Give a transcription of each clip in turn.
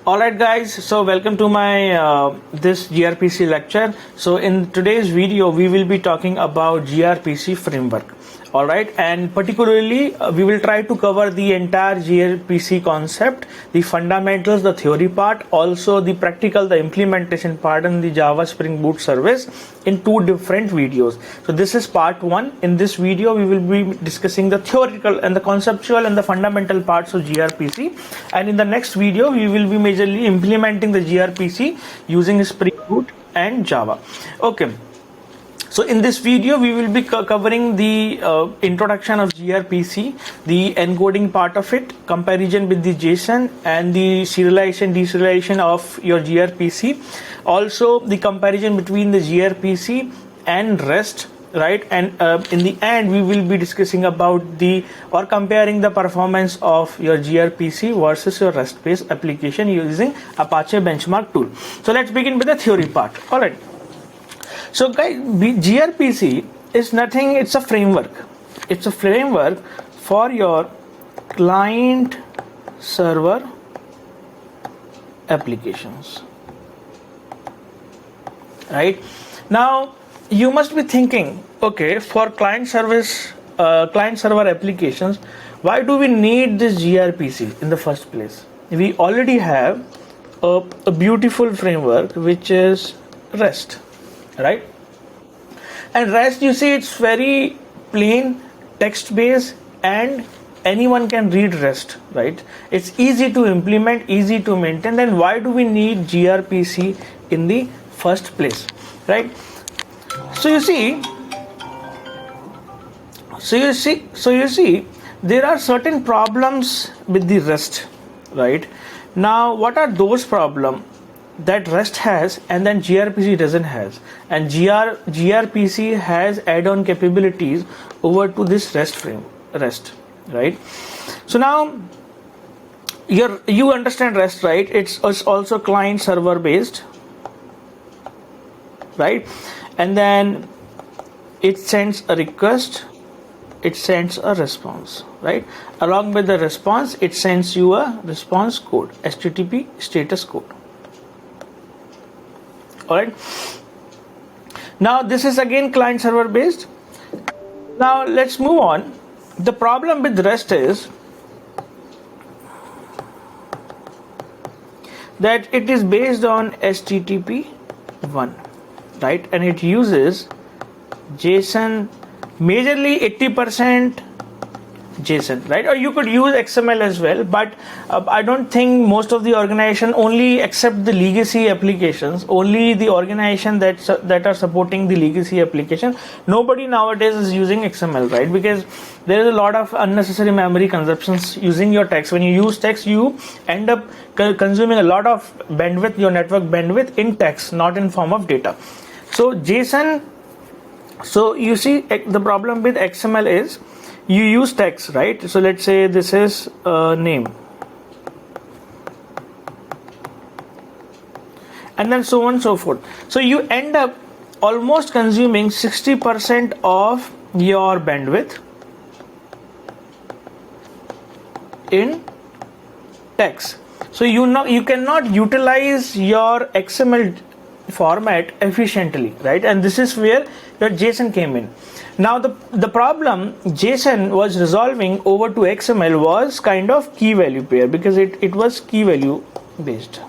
Alright guys, so welcome to my this gRPC lecture. So in today's video we will be talking about gRPC framework. Alright, and particularly we will try to cover the entire gRPC concept, the fundamentals, the theory part, also the practical, the implementation part and the Java Spring Boot service in two different videos. So this is part 1. In this video we will be discussing the theoretical and the conceptual and the fundamental parts of gRPC, and in the next video we will be majorly implementing the gRPC using Spring Boot and Java. Okay. So in this video we will be covering the introduction of gRPC, the encoding part of it, comparison with the JSON and the serialization, deserialization of your gRPC, also the comparison between the gRPC and REST, right? And in the end we will be discussing about comparing the performance of your gRPC versus your REST based application using Apache benchmark tool. So let's begin with the theory part. All right. So guys, gRPC is nothing, it's a framework. It's a framework for your client server applications. Right? Now you must be thinking, okay, for client server applications, why do we need this gRPC in the first place? We already have a beautiful framework which is REST. Right? And REST, you see, it's very plain, text based, and anyone can read REST, right? It's easy to implement, easy to maintain. Then why do we need gRPC in the first place, right? So you see, there are certain problems with the REST, right? Now what are those problems that REST has and then gRPC doesn't have, and gRPC has add-on capabilities over to this REST, right? So now you understand REST, right? It's also client server based, right? And then it sends a request, it sends a response, right? Along with the response, it sends you a response code, HTTP status code. Alright. Now this is again client server based. Now let's move on. The problem with REST is that it is based on HTTP1, right? And it uses JSON, majorly 80% JSON, right? Or you could use XML as well, but I don't think most of the organization only accept the legacy applications, only the organization that are supporting the legacy application. Nobody nowadays is using XML, right? Because there is a lot of unnecessary memory consumptions using your text. When you use text, you end up consuming a lot of bandwidth, your network bandwidth in text, not in form of data. So JSON, so you see the problem with XML is you use text, right? So let's say this is name, and then so on and so forth. So you end up almost consuming 60% of your bandwidth in text. So you cannot utilize your XML format efficiently, right? And this is where your JSON came in. Now the problem JSON was resolving over to XML was kind of key value pair, because it was key value based,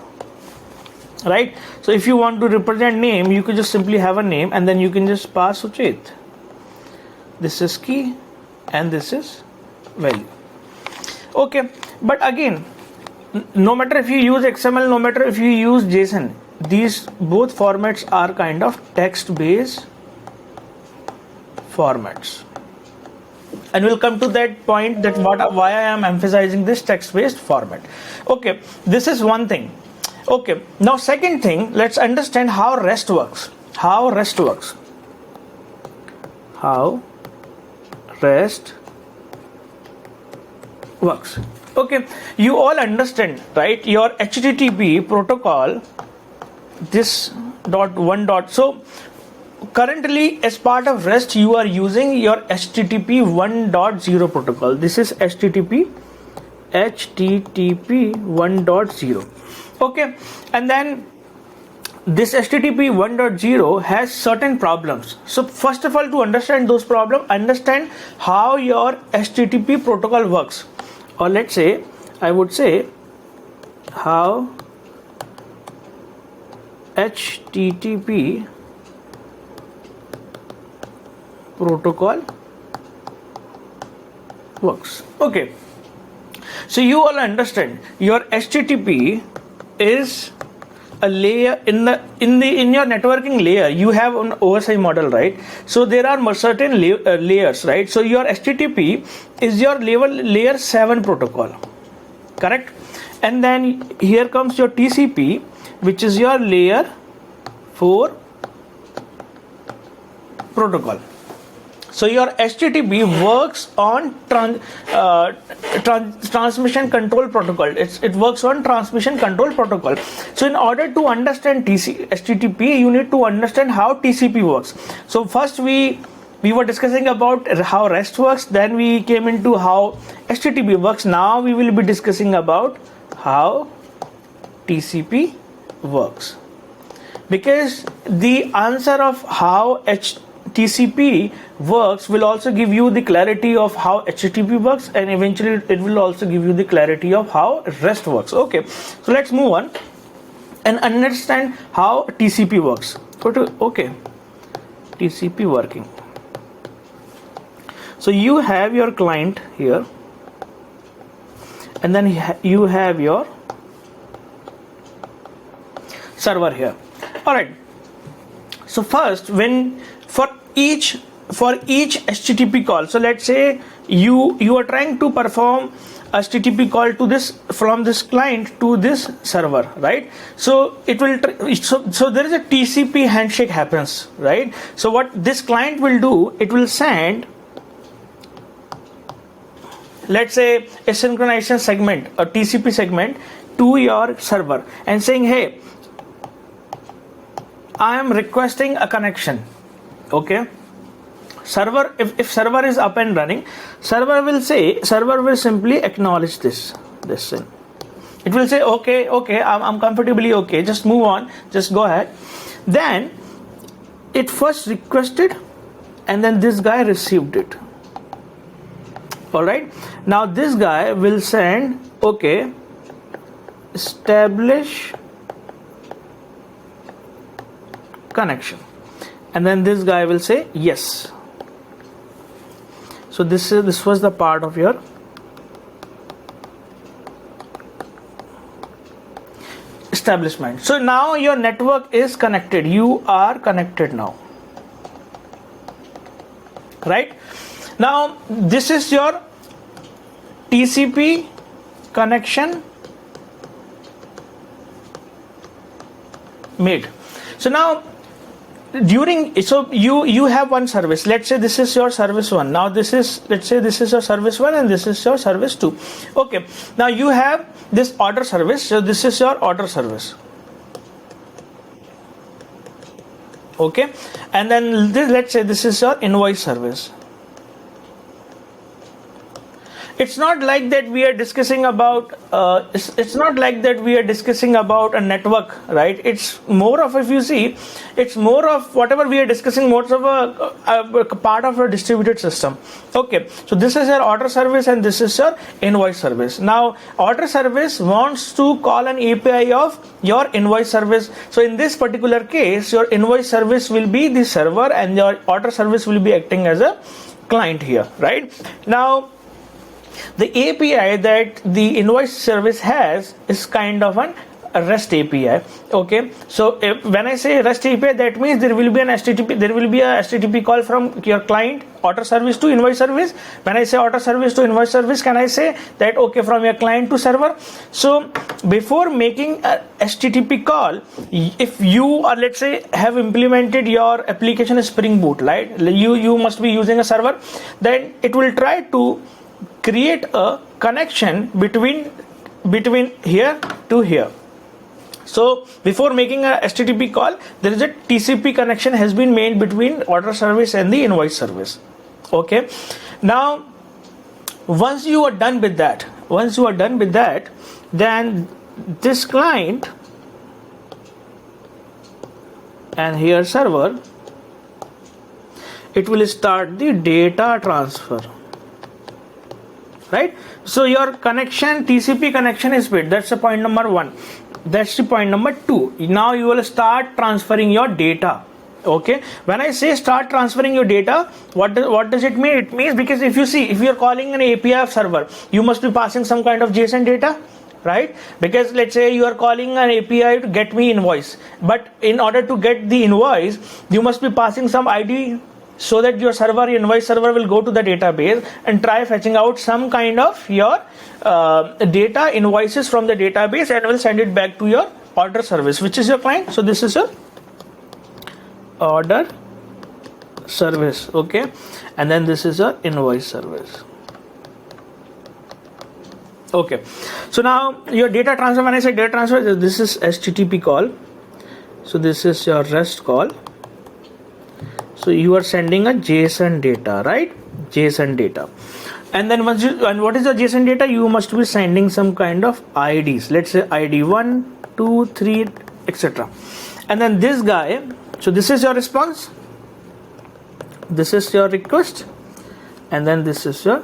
right? So if you want to represent name, you could just simply have a name and then you can just pass Suchit. This is key and this is value. Okay, but again, no matter if you use XML, no matter if you use JSON, these both formats are kind of text based formats, and we'll come to that point, that why I am emphasizing this text based format. Okay, this is one thing. Okay, now second thing, let's understand how REST works. How REST works. Okay, you all understand, right? Your HTTP protocol, this .1. So currently as part of REST you are using your HTTP 1.0 protocol. This is HTTP HTTP 1.0. Okay, and then this HTTP 1.0 has certain problems. So first of all, to understand those problems, understand how your HTTP protocol works, or let's say I would say how HTTP protocol works. Okay, so you all understand your HTTP is a layer in your networking layer. You have an OSI model, right? So there are certain layers, right? So your HTTP is your layer 7 protocol, correct? And then here comes your TCP, which is your layer 4 protocol. So your HTTP works on transmission control protocol. It works on transmission control protocol. So in order to understand HTTP, you need to understand how TCP works. So first we were discussing about how REST works. Then we came into how HTTP works. Now we will be discussing about how TCP works. Because the answer of how TCP works will also give you the clarity of how HTTP works, and eventually it will also give you the clarity of how REST works. Okay, so let's move on and understand how TCP works. Okay, TCP working. So you have your client here, and then you have your server here. All right. So first, for each HTTP call, so let's say you are trying to perform a HTTP call to this from this client to this server, right? So it will so there is a TCP handshake happens, right? So what this client will do, it will send, let's say, a synchronization segment, a TCP segment to your server and saying, hey, I am requesting a connection. Okay, server, if server is up and running, server will simply acknowledge this thing. It will say, okay, I'm comfortably okay, just move on, just go ahead. Then it first requested, and then this guy received it. All right, now this guy will send, okay, establish connection, and then this guy will say yes. So this was the part of your establishment. So now your network is connected, you are connected now, right? Now this is your TCP connection made. So now you have one service. Let's say this is your service 1. Now let's say this is your service 1 and this is your service 2. Okay, now you have this order service. So this is your order service. Okay, and then let's say this is your invoice service. It's not like that we are discussing about it's not like that we are discussing about a network, right? It's more of, if you see, it's more of whatever we are discussing, more of a part of a distributed system. Okay, so this is your order service and this is your invoice service. Now order service wants to call an API of your invoice service. So in this particular case, your invoice service will be the server and your order service will be acting as a client here, right? Now the API that the invoice service has is kind of a REST API. Okay, so when I say REST API, that means there will be a HTTP call from your client order service to invoice service. When I say order service to invoice service, can I say that okay, from your client to server? So before making a HTTP call, if you are, let's say, have implemented your application Spring Boot, right? You must be using a server. Then it will try to create a connection between here to here. So before making a HTTP call, there is a TCP connection has been made between order service and the invoice service. Okay, now once you are done with that, then this client and here server, it will start the data transfer, right? So your connection, TCP connection is built. That's the point number 1. That's the point number 2. Now you will start transferring your data. Okay, when I say start transferring your data, what does it mean? It means, because if you're calling an API of server, you must be passing some kind of JSON data, right? Because let's say you are calling an API to get me invoice, but in order to get the invoice, you must be passing some ID, so that your invoice server will go to the database and try fetching out some kind of your data invoices from the database and will send it back to your order service, which is your client. So this is your order service, okay, and then this is your invoice service. Okay, so now your data transfer, when I say data transfer, this is HTTP call, so this is your REST call. So you are sending a JSON data, right? JSON data, and then and what is the JSON data? You must be sending some kind of IDs. Let's say ID 1, 2, 3, etc. And then this guy. So this is your response. This is your request, and then this is your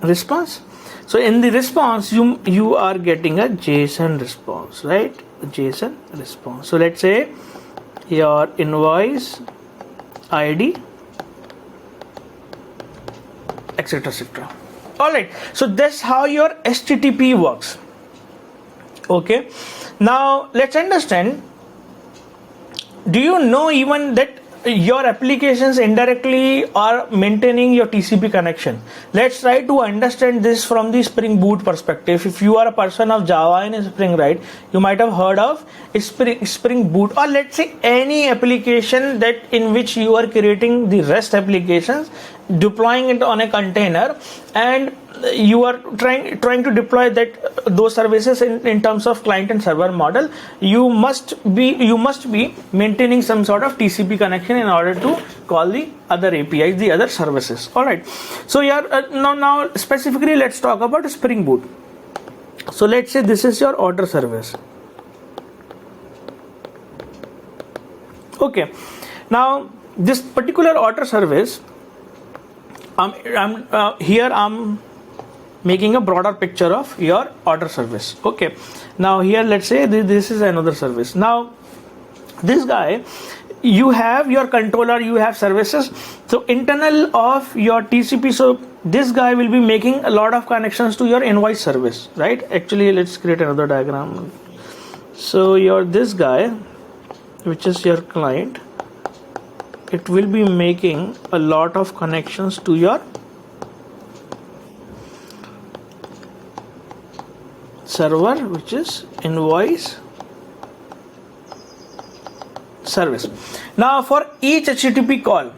response. So in the response, you are getting a JSON response, right? JSON response. So let's say your invoice ID, etc., etc. All right. So that's how your HTTP works. Okay. Now let's understand. Do you know even that your applications indirectly are maintaining your TCP connection? Let's try to understand this from the Spring Boot perspective. If you are a person of Java and Spring, right, you might have heard of Spring Boot, or let's say any application that in which you are creating the REST applications, deploying it on a container, and you are trying to deploy those services in terms of client and server model. You must be maintaining some sort of TCP connection in order to call the other APIs, the other services. All right. So now specifically let's talk about Spring Boot. So let's say this is your order service. Okay. Now this particular order service, I'm making a broader picture of your order service. Okay, now here let's say this is another service. Now this guy, you have your controller, you have services. So internal of your TCP, so this guy will be making a lot of connections to your invoice service, right? Actually, let's create another diagram. So this guy, which is your client, it will be making a lot of connections to your server, which is invoice service. Now for each HTTP call,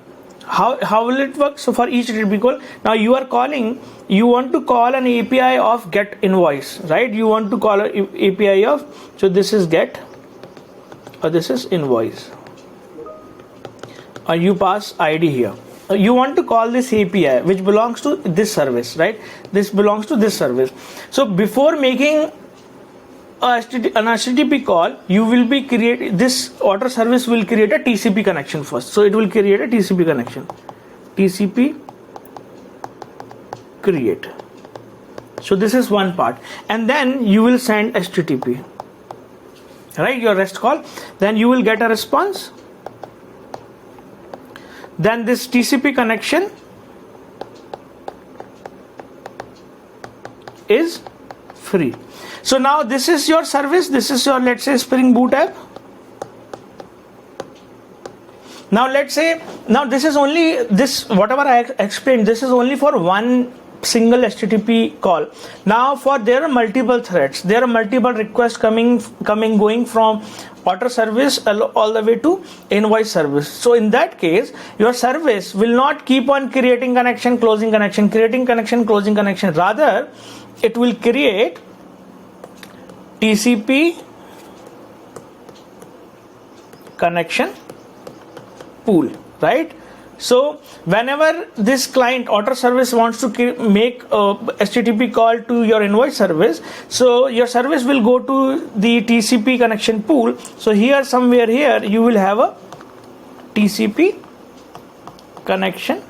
how will it work? So for each HTTP call, now you want to call an API of get invoice, right? You want to call an API of, so this is get, or this is invoice, or you pass ID here. You want to call this API which belongs to this service, right? This belongs to this service. So before making an HTTP call, you will be this order service will create a TCP connection first. So it will create a TCP connection. TCP create. So this is one part, and then you will send HTTP, right? Your REST call. Then you will get a response. Then this TCP connection is free. So now this is your service. This is your, let's say, Spring Boot app. Now let's say, now this is only this, whatever I explained, this is only for one single HTTP call. Now there are multiple threads, there are multiple requests going from order service all the way to invoice service. So in that case, your service will not keep on creating connection, closing connection, creating connection, closing connection. Rather, it will create TCP connection pool, right? So whenever this client auto service wants to make a HTTP call to your invoice service, so your service will go to the TCP connection pool. So here somewhere here you will have a TCP connection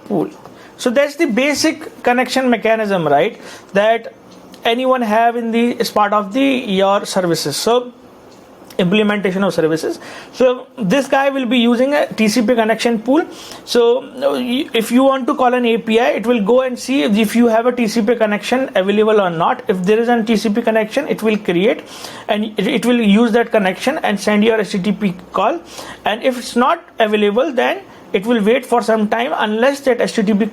pool. So that's the basic connection mechanism, right, that anyone have in the as part of the your services. So implementation of services. So this guy will be using a TCP connection pool. So if you want to call an API, it will go and see if you have a TCP connection available or not. If there is a TCP connection, it will create and it will use that connection and send your HTTP call. And if it's not available, then it will wait for some time unless that HTTP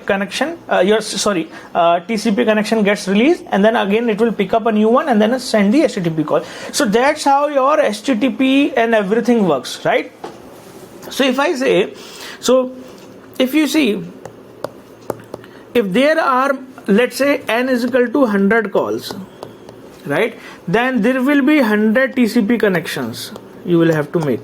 connection TCP connection gets released, and then again it will pick up a new one and then send the HTTP call. So that's how your HTTP and everything works, right? So if I say, so if you see, if there are, let's say n is equal to 100 calls, right, then there will be 100 TCP connections you will have to make.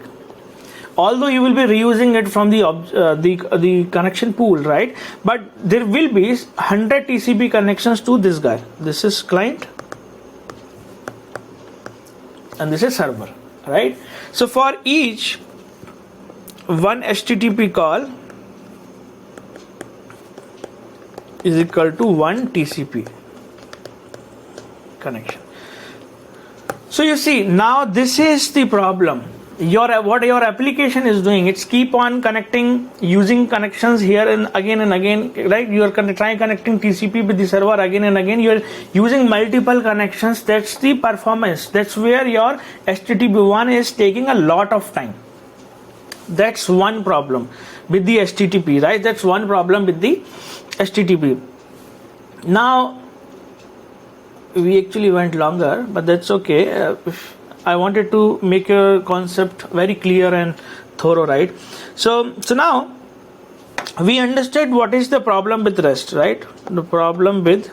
Although you will be reusing it from the connection pool, right, but there will be 100 TCP connections to this guy. This is client and this is server, right? So for each one HTTP call is equal to one TCP connection. So you see, now this is the problem. What your application is doing, it's keep on connecting, using connections here and again, right? You are trying connecting TCP with the server again and again. You are using multiple connections. That's the performance. That's where your HTTP1 is taking a lot of time. That's one problem with the HTTP, right? That's one problem with the HTTP. Now we actually went longer, but that's okay. I wanted to make your concept very clear and thorough, right? So now we understood what is the problem with REST, right? The problem with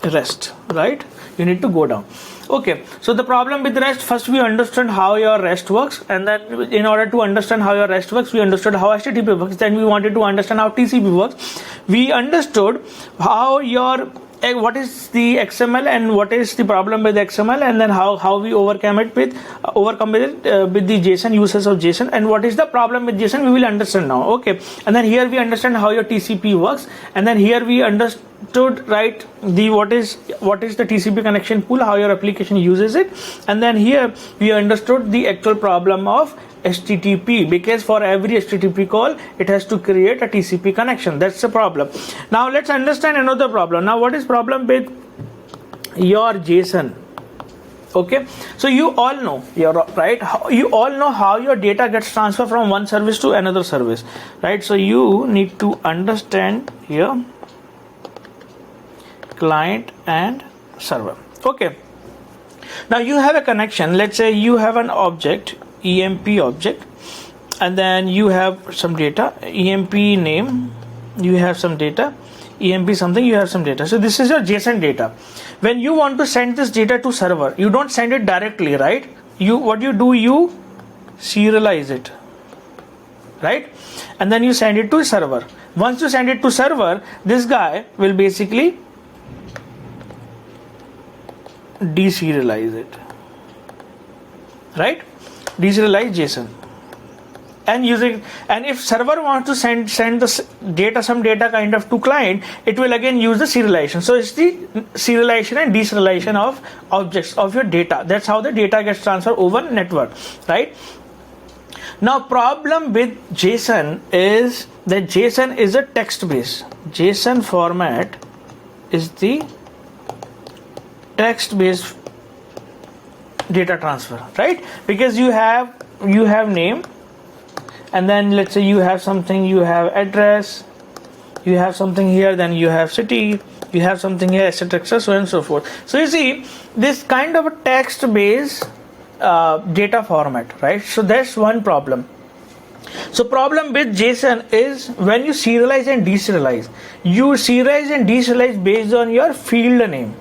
REST, right? You need to go down. Okay, so the problem with REST, first we understand how your REST works, and then in order to understand how your REST works, we understood how HTTP works. Then we wanted to understand how TCP works. We understood how what is the XML and what is the problem with XML, and then how we overcome it with the JSON, uses of JSON, and what is the problem with JSON we will understand now. Okay, and then here we understand how your TCP works, and then here we understood, right, what is the TCP connection pool, how your application uses it, and then here we understood the actual problem of HTTP, because for every HTTP call it has to create a TCP connection. That's the problem. Now let's understand another problem. Now what is problem with your JSON? Okay, so you all know, you all know how your data gets transferred from one service to another service, right? So you need to understand here client and server. Okay, now you have a connection. Let's say you have an object, EMP object, and then you have some data, EMP name, you have some data, EMP something, you have some data. So this is your JSON data. When you want to send this data to server, you don't send it directly, right? What you do, you serialize it, right? And then you send it to server. Once you send it to server, this guy will basically deserialize it, right? Deserialize JSON. And if server wants to send the data, some data kind of to client, it will again use the serialization. So it's the serialization and deserialization of objects of your data. That's how the data gets transferred over network, right? Now problem with JSON is that JSON is a text base. JSON format is the text based data transfer, right? Because you have name, and then let's say you have something, you have address, you have something here, then you have city, you have something here, etc., so on and so forth. So you see this kind of a text based data format, right? So that's one problem. So problem with JSON is when you serialize and deserialize, you serialize and deserialize based on your field name,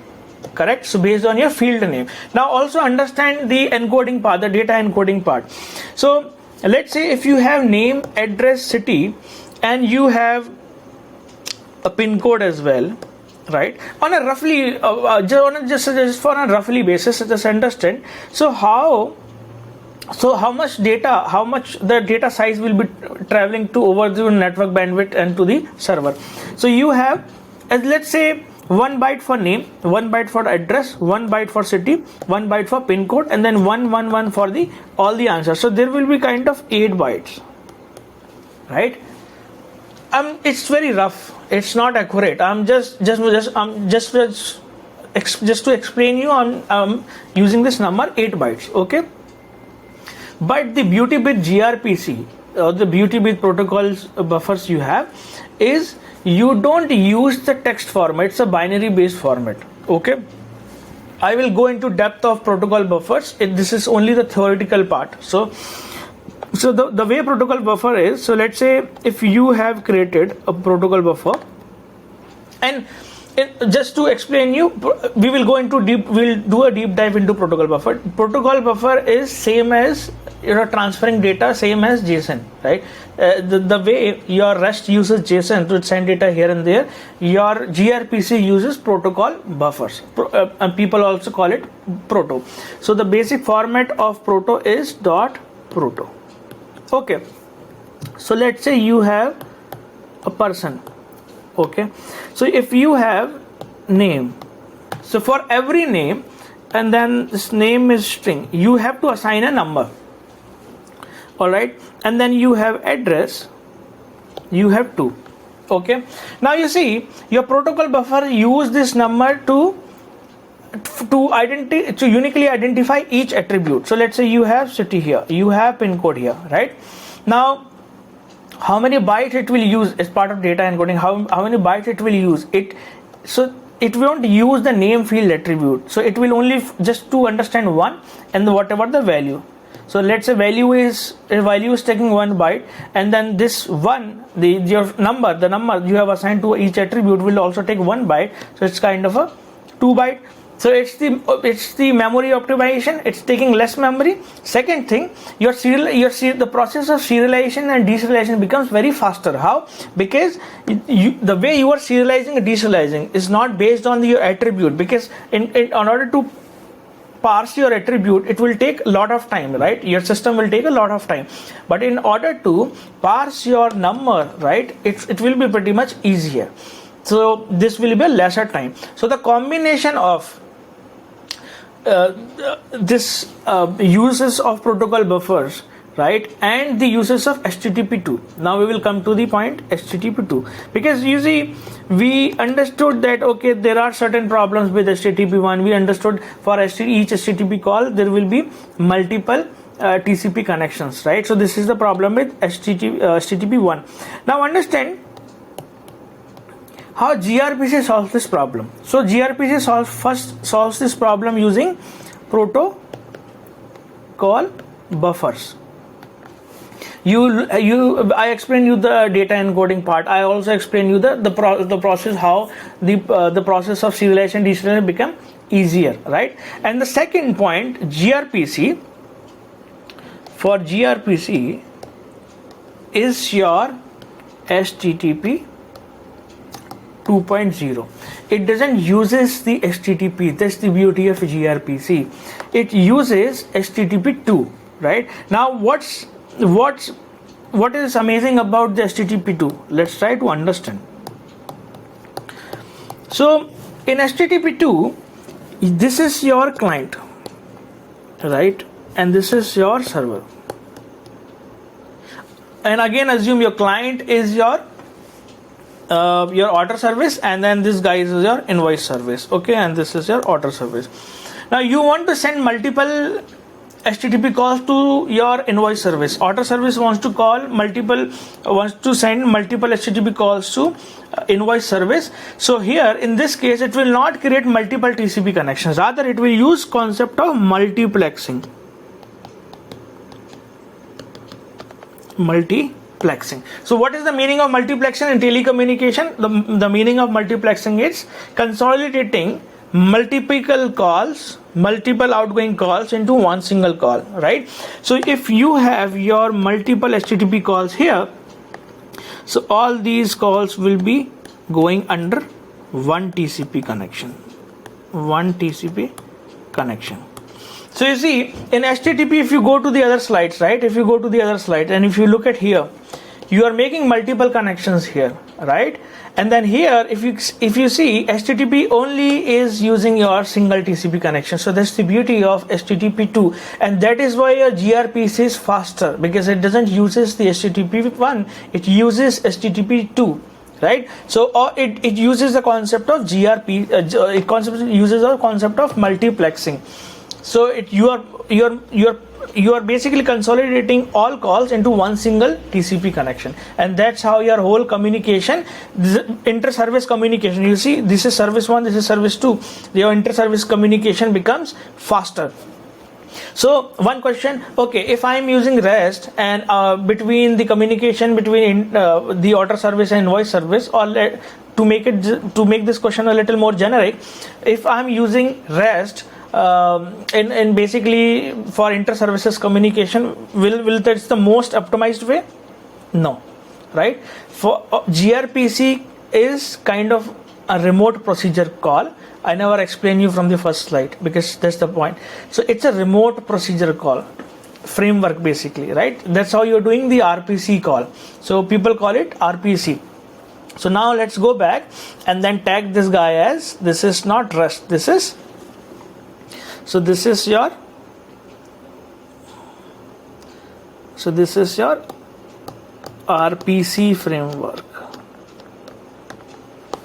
correct? So based on your field name. Now also understand the encoding part, the data encoding part. So let's say if you have name, address, city, and you have a pin code as well, right? On a roughly just for a roughly basis, just understand. So how much data, how much the data size will be traveling to over the network bandwidth and to the server. So you have, let's say, 1 byte for name, 1 byte for address, 1 byte for city, 1 byte for pin code, and then 111 for the all the answers. So there will be kind of 8 bytes, right? It's very rough. It's not accurate. Just to explain you, I'm using this number 8 bytes. Okay. But the beauty with gRPC or the beauty with protocols buffers you have is you don't use the text format. It's a binary based format. Okay. I will go into depth of protocol buffers. This is only the theoretical part. So the way protocol buffer is, so let's say if you have created a protocol buffer, and just to explain you, we will go into we'll do a deep dive into protocol buffer. Protocol buffer is same as transferring data, same as JSON, right? The way your REST uses JSON to send data here and there, your gRPC uses protocol buffers, and people also call it proto. So the basic format of proto is .proto. Okay, so let's say you have a person. Okay, so if you have name, so for every name, and then this name is string, you have to assign a number. All right, and then you have address, you have 2. Okay, now you see your protocol buffer use this number to uniquely identify each attribute. So let's say you have city here, you have pin code here, right? Now how many bytes it will use as part of data encoding, how many bytes it will use it, so it won't use the name field attribute, so it will only just to understand 1 and whatever the value. So let's say value is taking 1 byte, and then this one, the number you have assigned to each attribute will also take 1 byte, so it's kind of a 2 byte. So it's the memory optimization. It's taking less memory. Second thing, the process of serialization and deserialization becomes very faster. How? Because the way you are serializing and deserializing is not based on your attribute. Because in order to parse your attribute, it will take a lot of time, right? Your system will take a lot of time. But in order to parse your number, right, it will be pretty much easier. So this will be a lesser time. So the combination of this uses of protocol buffers, right, and the uses of HTTP2. Now we will come to the point HTTP2, because you see we understood that okay, there are certain problems with HTTP1. We understood for each HTTP call there will be multiple TCP connections, right? So this is the problem with HTTP1. Now understand how gRPC solves this problem. So gRPC first solves this problem using protocol buffers. I explained you the data encoding part. I also explained you the process, how the process of serialization deserialization become easier, right? And the second point, gRPC, for gRPC is your HTTP 2.0. It doesn't uses the HTTP. That's the beauty of gRPC. It uses HTTP 2, right? Now what is amazing about the HTTP 2? Let's try to understand. So in HTTP 2, this is your client, right, and this is your server. And again, assume your client is your order service, and then this guy is your invoice service. Okay, and this is your order service. Now you want to send multiple HTTP calls to your invoice service. Order service wants to send multiple HTTP calls to invoice service. So here in this case, it will not create multiple TCP connections. Rather, it will use concept of multiplexing. So what is the meaning of multiplexing in telecommunication? The meaning of multiplexing is consolidating multiple calls, multiple outgoing calls into one single call, right? So if you have your multiple HTTP calls here, so all these calls will be going under one TCP connection. So you see, in HTTP, if you go to the other slides, right? If you go to the other slide and if you look at here, you are making multiple connections here, right? And then here, if you see, HTTP only is using your single TCP connection. So that's the beauty of HTTP2, and that is why your gRPC is faster, because it doesn't uses the HTTP1, it uses HTTP2. Right, so it uses the concept of gRPC. It uses the concept of multiplexing. So you are basically consolidating all calls into one single TCP connection, and that's how your whole communication, inter-service communication. You see, this is service 1, this is service 2. Your inter-service communication becomes faster. So one question, okay, if I am using REST and between the communication between the order service and invoice service, or to make this question a little more generic, if I am using REST in basically for inter-services communication, will that's the most optimized way? No, right? For gRPC is kind of a remote procedure call. I never explained you from the first slide because that's the point. So it's a remote procedure call framework basically, right? That's how you're doing the RPC call. So people call it RPC. So now let's go back and then tag this guy as, this is not REST, this is your RPC framework.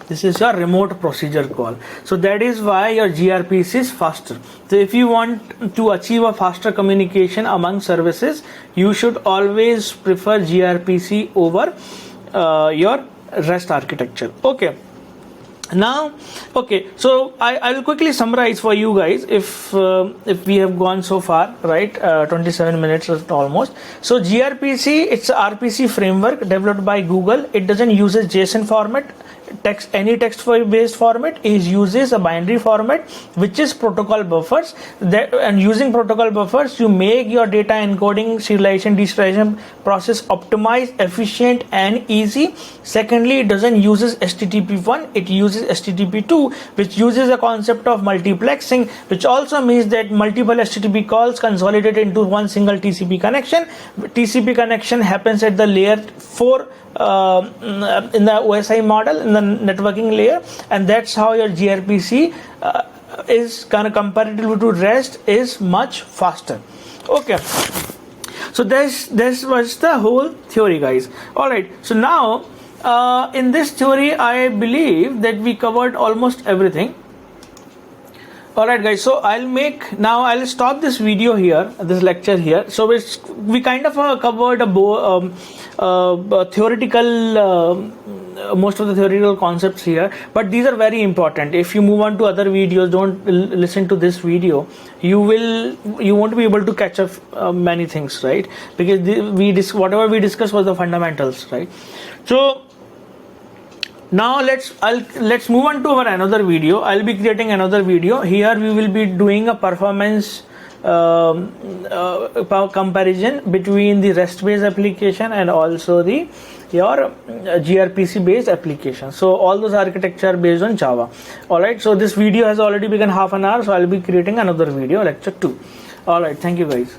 This is your remote procedure call. So that is why your gRPC is faster. So if you want to achieve a faster communication among services, you should always prefer gRPC over your REST architecture. Okay. Now, okay, so I'll quickly summarize for you guys if we have gone so far, right? 27 minutes almost. So gRPC, it's a RPC framework developed by Google. It doesn't use a JSON format. Any text based format. It uses a binary format, which is protocol buffers. And using protocol buffers, you make your data encoding, serialization, deserialization process optimized, efficient, and easy. Secondly, it doesn't uses HTTP1, it uses HTTP2, which uses a concept of multiplexing, which also means that multiple HTTP calls consolidate into one single TCP connection. TCP connection happens at the layer 4 in the OSI model, in the networking layer, and that's how your gRPC is kind of comparative to REST is much faster. Okay, so this was the whole theory, guys. All right, so now in this theory I believe that we covered almost everything. Alright guys, so I'll stop this video here, this lecture here. So we kind of covered a theoretical, most of the theoretical concepts here, but these are very important. If you move on to other videos, don't listen to this video, you won't be able to catch up many things, right? Because whatever we discussed was the fundamentals, right? So now let's move on to our another video. I'll be creating another video. Here we will be doing a performance comparison between the REST based application and also your gRPC based application. So all those architecture based on Java. Alright, so this video has already begun half an hour, so I'll be creating another video, lecture 2. Alright, thank you guys.